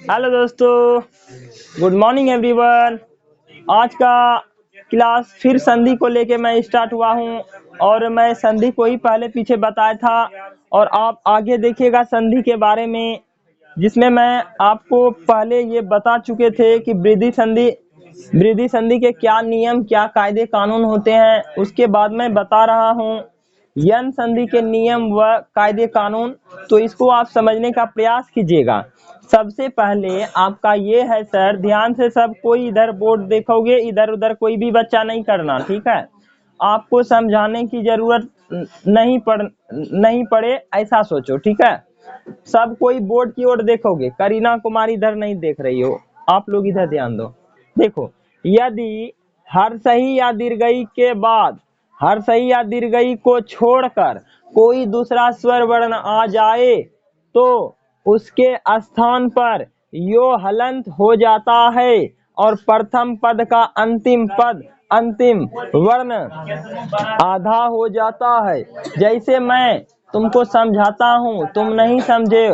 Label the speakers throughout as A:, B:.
A: Hello दोस्तों, good morning everyone. आज का क्लास फिर संधि को लेके मैं स्टार्ट हुआ हूँ और मैं संधि को ही पहले पीछे बताया था और आप आगे देखिएगा संधि के बारे में, जिसमें मैं आपको पहले ये बता चुके थे कि वृद्धि संधि के क्या नियम क्या कायदे कानून होते हैं। उसके बाद मैं बता रहा हूँ यन संधि के नियम व कायदे कानून। तो इसको आप समझने का प्रयास कीजिएगा। सबसे पहले आपका ये है सर, ध्यान से सब कोई इधर बोर्ड देखोगे, इधर उधर कोई भी बच्चा नहीं करना, ठीक है। आपको समझाने की जरूरत नहीं पड़े ऐसा सोचो, ठीक है। सब कोई बोर्ड की ओर देखोगे, करीना कुमारी इधर नहीं देख रही हो, आप लोग इधर ध्यान दो। देखो, यदि हर सही या दीर्घई के बाद हर सही या दीर्घई को छोड़कर कोई दूसरा स्वर वर्ण आ जाए तो उसके स्थान पर यो हलंत हो जाता है और प्रथम पद का अंतिम वर्ण आधा हो जाता है। जैसे मैं तुमको समझाता हूँ, तुम नहीं समझे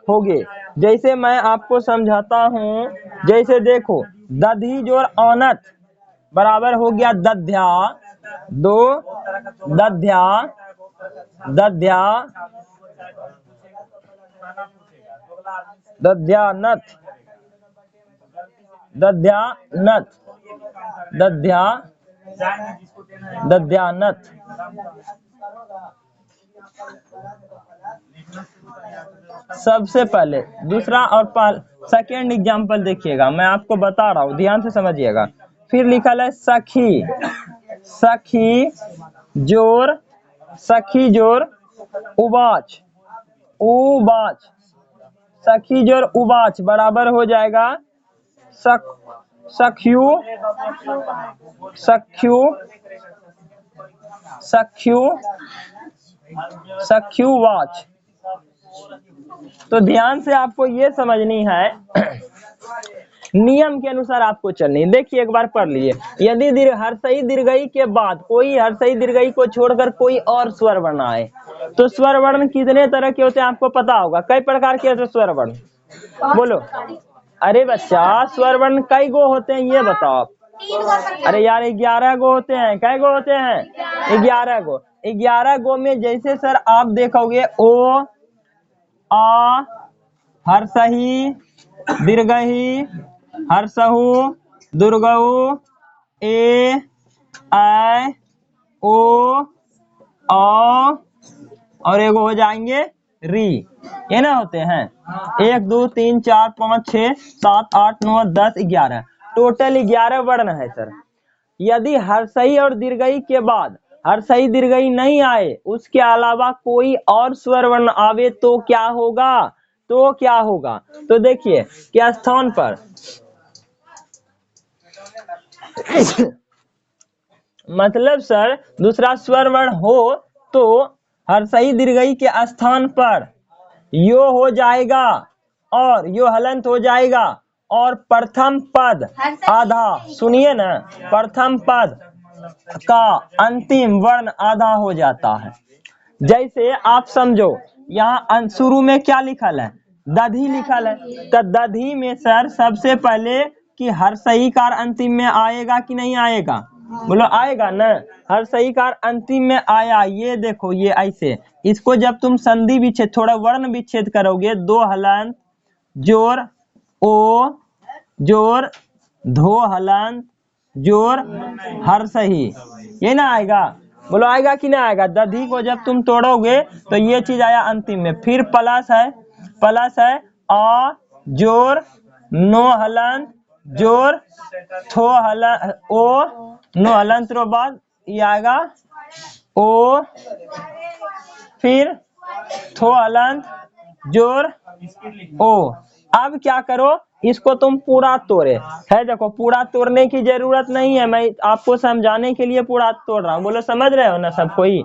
A: होगे। जैसे मैं आपको समझाता हूँ, जैसे देखो, दधी जोड़ औनत बराबर हो गया दध्या, दो दध्या दध्या दध्यानत दध्यानत दध्यानत। सबसे पहले दूसरा और सेकेंड एग्जाम्पल देखिएगा, मैं आपको बता रहा हूँ, ध्यान से समझिएगा। फिर लिखा है सखी, सखी जोर उबाच, सखी जोर उबाच बराबर हो जाएगा सख्यू वाच। तो ध्यान से आपको ये समझनी है, नियम के अनुसार आपको चलनी। देखिए एक बार पढ़ लिए, यदि हर्षई दीर्घई के बाद कोई हर्षई दीर्घई को छोड़कर कोई और स्वर वर्ण आए तो स्वर वर्ण कितने तरह के होते हैं आपको पता होगा। कई प्रकार के होते स्वर वर्ण, बोलो। अरे बच्चा, स्वर वर्ण कई गो होते हैं ये बताओ आप। अरे यार 11 गो होते हैं। कै गो होते हैं? 11 गो। 11 गो में जैसे सर आप देखोगे ओ, आ, हर्षही, दीर्घही, हर्षहु, दुर्गहु, ए, ऐ, ओ, और एगो हो जाएंगे री, ये ना होते हैं। 1 2 3 4 5 6 7 8 9 10 11, टोटल 11 वर्ण है सर। यदि हर्षई और दीर्घई के बाद हर्षई दीर्घई नहीं आए, उसके अलावा कोई और स्वर वर्ण आवे तो क्या होगा? तो देखिए क्या स्थान पर मतलब सर दूसरा स्वर वर्ण हो तो हर्षई दीर्घई के स्थान पर यो हो जाएगा और यो हलंत हो जाएगा और प्रथम पद आधा, सुनिए ना, प्रथम पद का अंतिम वर्ण आधा हो जाता है। जैसे आप समझो, यहाँ शुरू में क्या लिखल है? दधी लिखल है। तो दधी में सर सबसे पहले कि हर्षई कार अंतिम में आएगा कि नहीं आएगा? बोलो आएगा ना। हर्षई कार अंतिम में आया, ये देखो, ये ऐसे। इसको जब तुम संधि विच्छेद, थोड़ा वर्ण विच्छेद करोगे, दो हलंत जोर ओ जोर धो हलंत जोर हर्षही, ये ना आएगा? बोलो आएगा कि ना आएगा? दधी को जब तुम तोड़ोगे तो ये चीज आया अंतिम में। फिर प्लस है आ जोर नो हलंत जोर थो हलंत ओ नो हलंत रो बाद ये आएगा ओ, फिर थो हलंत जोर ओ। अब क्या करो, इसको तुम पूरा तोड़े है। देखो पूरा तोड़ने की जरूरत नहीं है, मैं आपको समझाने के लिए पूरा तोड़ रहा हूँ। बोलो समझ रहे हो ना सब कोई?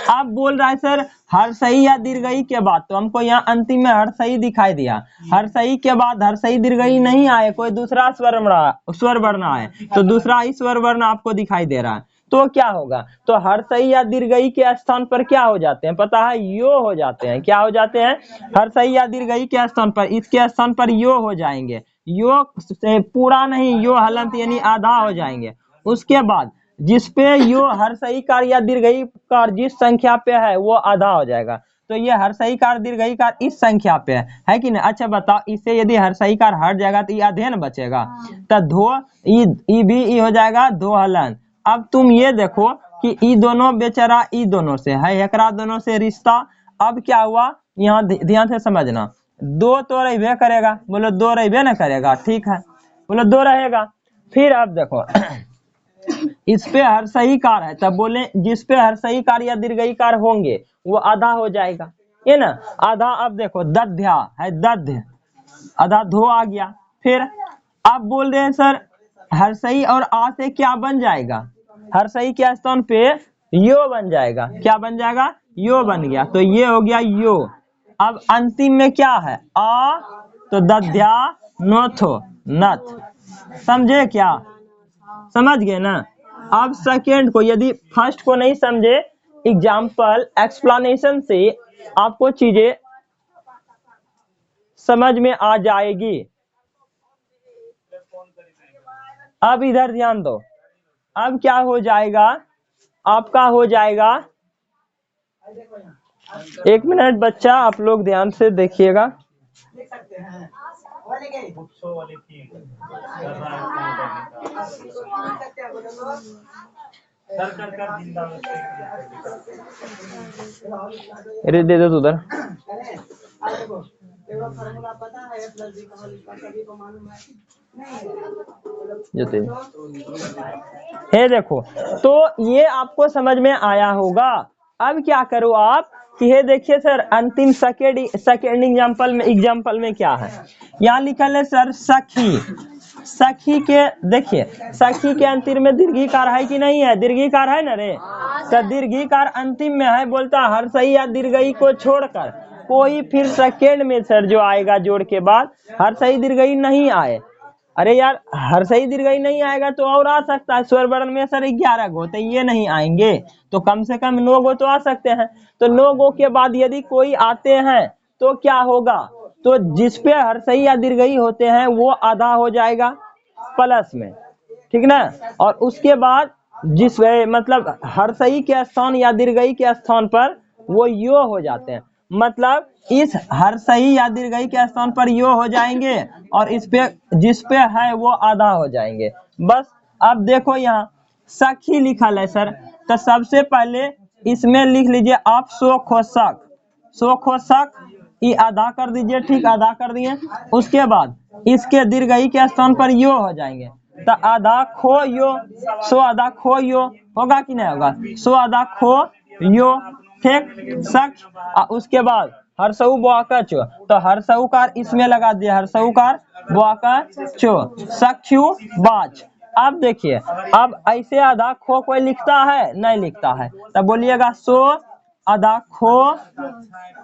A: अब बोल रहा है सर हर्षई या दीर्घई के बाद, तो हमको यहाँ अंतिम में हर्षई दिखाई दिया। हर्षई के बाद हर्षई दीर्घई नहीं आए, कोई दूसरा स्वर वर्ण आए तो दूसरा ही स्वर वर्ण आपको दिखाई दे रहा है। तो क्या होगा, तो हर्षई या दीर्घई के स्थान पर क्या हो जाते हैं, पता है, यो हो जाते हैं। क्या हो जाते हैं, हर्षई या दीर्घई के स्थान पर, इसके स्थान पर यो हो जाएंगे। यो से पूरा नहीं, यो हलंत यानी आधा हो जाएंगे। उसके बाद जिसपे यो हर्षई कार या दीर्घई कार जिस संख्या पे है वो आधा हो जाएगा। तो ये हर्षई कार दीर्घई कार इस संख्या पे है कि नहीं। अच्छा बताओ, इससे यदि हर्षई कार हट जाएगा तो ये आधे न बचेगा, तो धो ई भी ई हो जाएगा दो हलन। अब तुम ये देखो कि ई दोनों बेचारा ई दोनों से है, एकरा दोनों से रिश्ता। अब क्या हुआ, यहाँ ध्यान से समझना, दो तो रहबे करेगा, बोलो दो रहबे ना करेगा, ठीक है, बोलो दो रहेगा। फिर अब देखो इस पे हर्षई कार है, तब बोले जिस पे हर्षई कार या दीर्घई कार होंगे वो आधा हो जाएगा, ये ना आधा। अब देखो दध्या है, दध्य आधा धो आ गया। फिर अब बोल रहे हैं सर हर्षई और आ से क्या बन जाएगा, हर्षई के स्थान पे यो बन जाएगा। क्या बन जाएगा, यो बन गया, तो ये हो गया यो। अब अंतिम में क्या है, आ, तो दध्या नोथो नथ, समझे क्या, समझ गए ना। अब सेकेंड को, यदि फर्स्ट को नहीं समझे, एग्जाम्पल एक्सप्लेनेशन से आपको चीजें समझ में आ जाएगी। अब इधर ध्यान दो, अब क्या हो जाएगा, आपका हो जाएगा, एक मिनट बच्चा आप लोग ध्यान से देखिएगा। अरे दे दो उधर, हे देखो, तो ये आपको समझ में आया होगा। अब क्या करो आप कि ये देखिए सर, अंतिम सेकेंड एग्जाम्पल में क्या है, यहाँ लिखल है सर सखी। सखी के देखिए, सखी के अंतिम में दीर्घिकार है कि नहीं है, दीर्घिकार है ना रे, तो दीर्घिकार अंतिम में है, बोलता हर्षई या दीर्घई को छोड़कर कोई फिर सेकेंड में सर जो आएगा जोड़ के बाद हर्षई दीर्घई नहीं आए। अरे यार हर्षई दीर्घई नहीं आएगा तो और आ सकता है, स्वर वर्ण में सर 11 गो, तो ये नहीं आएंगे, तो कम से कम 9 गो तो आ सकते हैं। तो 9 गो के बाद यदि कोई आते हैं तो क्या होगा, तो जिसपे हर्षई या दीर्घई होते हैं वो आधा हो जाएगा प्लस में, ठीक ना। और उसके बाद जिस मतलब हर्षई के स्थान या दीर्घई के स्थान पर वो यो हो जाते हैं, मतलब इस हर्षई या दीर्घई के स्थान पर यो हो जाएंगे और इस पे जिस पे है वो आधा हो जाएंगे, बस। अब देखो यहाँ सखी लिखा है सर, तो सबसे पहले इसमें लिख लीजिए आप सो खोशक, ये आधा कर दीजिए, ठीक आधा कर दिए। उसके बाद इसके दीर्घई के स्थान पर यो हो जाएंगे, तो आधा खो यो, सो आधा खो यो होगा कि नहीं होगा, सो आधा खो यो, ठीक सख। उसके बाद हर्षऊ बुआका चो, तो हर्षऊ कार इसमें लगा दिया, हर्षऊ कार बुआका चो, सख्यू बाज। अब देखिए, अब ऐसे आधा खो कोई लिखता है, नहीं लिखता है, तब बोलिएगा सो आधा खो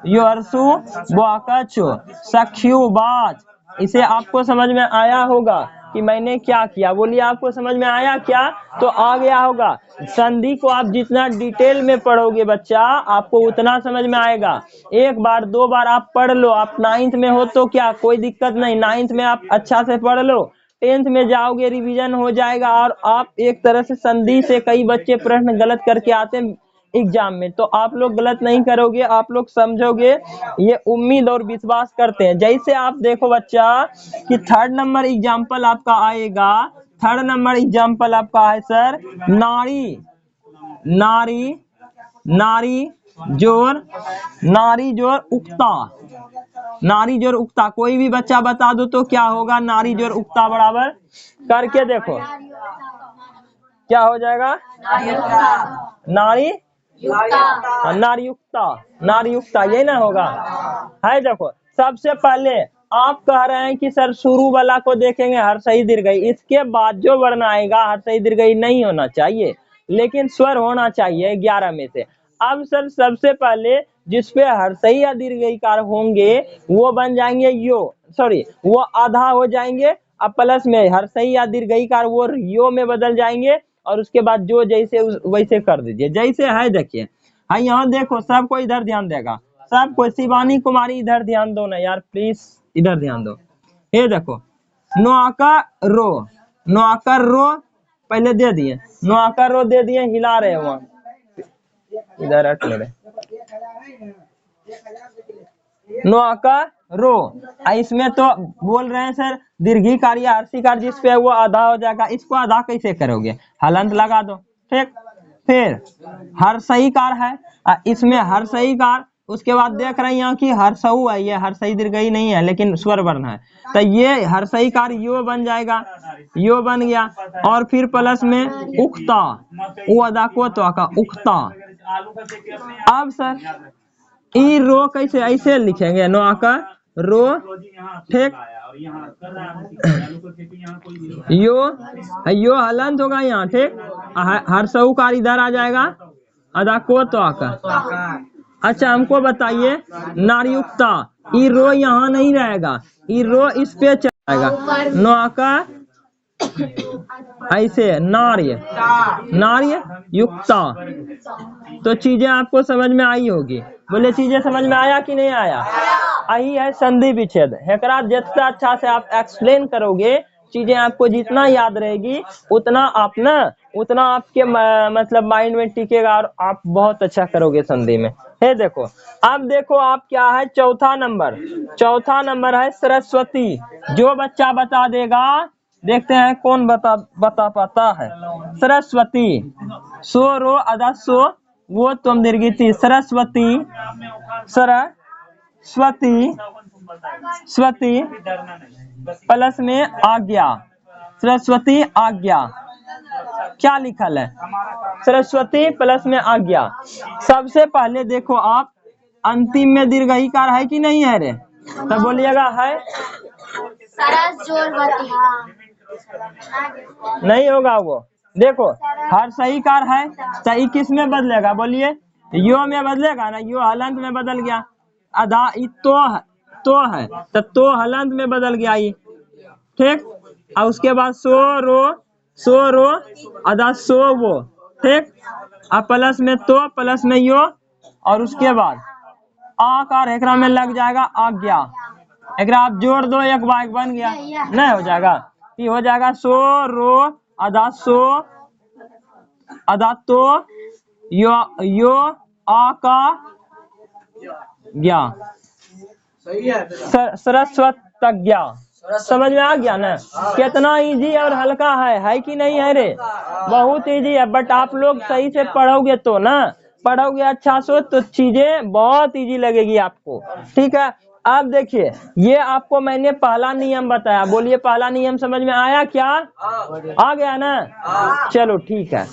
A: योरसु बुआकाचो सख्यू बाज। इसे आपको समझ में आया होगा कि मैंने क्या किया, बोलिए आपको समझ में आया क्या, तो आ गया होगा। संधि को आप जितना डिटेल में पढ़ोगे बच्चा आपको उतना समझ में आएगा। एक बार दो बार आप पढ़ लो, आप 9th में हो तो क्या कोई दिक्कत नहीं, 9th में आप अच्छा से पढ़ लो, 10th में जाओगे रिवीजन हो जाएगा। और आप एक तरह से संधि से कई बच्चे प्रश्न गलत करके आते हैं एग्जाम में, तो आप लोग गलत नहीं करोगे, आप लोग समझोगे, ये उम्मीद और विश्वास करते हैं। जैसे आप देखो बच्चा कि 3rd नंबर एग्जाम्पल आपका आएगा, 3rd नंबर एग्जाम्पल आपका है सर नारी, नारी नारी जोर उक्ता, नारी जोर उक्ता, कोई भी बच्चा बता दो तो क्या होगा, नारी जोर उक्ता बराबर करके देखो क्या हो जाएगा, नारी नारीयुक्ता, ये ना होगा है। देखो सबसे पहले आप कह रहे हैं कि सर शुरू वाला को देखेंगे हर्षई दीर्घई, इसके बाद जो वर्ण आएगा हर्षई दीर्घई नहीं होना चाहिए लेकिन स्वर होना चाहिए 11 में से। अब सर सबसे पहले जिसपे हर्षई या दीर्घई कार होंगे वो बन जाएंगे यो, सॉरी वो आधा हो जाएंगे, अब प्लस में हर्षई या दीर्घई कार वो यो में बदल जाएंगे और उसके बाद जो जैसे वैसे कर दीजिए, जैसे है देखिए। हाँ यहाँ देखो, सबको इधर ध्यान देगा, सबको। शिवानी कुमारी इधर ध्यान दो ना यार प्लीज, इधर ध्यान दो। ये देखो, नौका रो, नौका रो पहले दे दिए, नौका रो दे दिए, हिला रहे वहाँ, इधर हट ले रहे, नौका रो। इसमें तो बोल रहे हैं सर दीर्घिकार या हर्षिकार जिस पे है वो आधा हो जाएगा, इसको आधा कैसे करोगे, हलंत लगा दो, ठीक। फिर हर्षईकार है, इसमें हर्षईकार, उसके बाद देख रहे हैं यहाँ की हर्षऊ है, ये हर्षई दीर्घई नहीं है लेकिन स्वर वर्ण है, तो ये हर्षईकार यो बन जाएगा, यो बन गया। और फिर प्लस में उक्ता, वो अदा को तो का उक्ता। अब सर ई रो कैसे, ऐसे लिखेंगे, नो आका रो, ठीक। यो हलंत होगा यहाँ, ठीक। हर्षऊकार इधर आ जाएगा, अदा को तो आका। अच्छा हमको बताइए, नारयुक्ता, ई रो यहाँ नहीं रहेगा, ई रो इस पे चलाएगा, नो आका ऐसे नार्य, नार्य युक्ता। तो चीजें आपको समझ में आई होगी, बोले चीजें समझ में आया कि नहीं आया? यही है संधि विच्छेद। एकरा जितना अच्छा से आप एक्सप्लेन करोगे, चीजें आपको जितना याद रहेगी उतना आप ना, उतना आपके मतलब माइंड में टिकेगा और आप बहुत अच्छा करोगे संधि में। है देखो, अब देखो आप क्या है, चौथा नंबर, चौथा नंबर है सरस्वती। जो बच्चा बता देगा, देखते हैं कौन बता पाता है। सरस्वती, सो रो अदा सो, वो तुम दीर्घित, सरस्वती, सरस्वती, स्वती प्लस में आज्ञा, सरस्वती आज्ञा, क्या लिखल है, सरस्वती प्लस में आज्ञा। सबसे पहले देखो आप, अंतिम में दीर्घईकार है कि नहीं है रे, तब बोलिएगा है, नहीं होगा वो। देखो हर्षईकार है, सही किस में बदलेगा बोलिए, यो में बदलेगा ना, यो हलंत में बदल गया, आधा तो है तो हलंत में बदल गया ये, ठीक। और उसके बाद सो रो आधा सो वो, ठीक। अब प्लस में तो, प्लस में यो, और उसके बाद आकार एकरा में लग जाएगा आज्ञा, एकरा आप जोड़ दो, एक बार बन गया, नहीं हो जाएगा, ये हो जाएगा सो रो आधा सो आधा तो यो आका ज्ञा, सरस्वतज्ञा। समझ में आ गया ना, कितना इजी और हल्का है कि नहीं है रे, बहुत इजी है। बट आप लोग सही से पढ़ोगे तो ना, पढ़ोगे अच्छा से तो चीजें बहुत इजी लगेगी आपको, ठीक है। अब देखिए, ये आपको मैंने पहला नियम बताया, बोलिए पहला नियम समझ में आया क्या, आ गया ना, चलो ठीक है।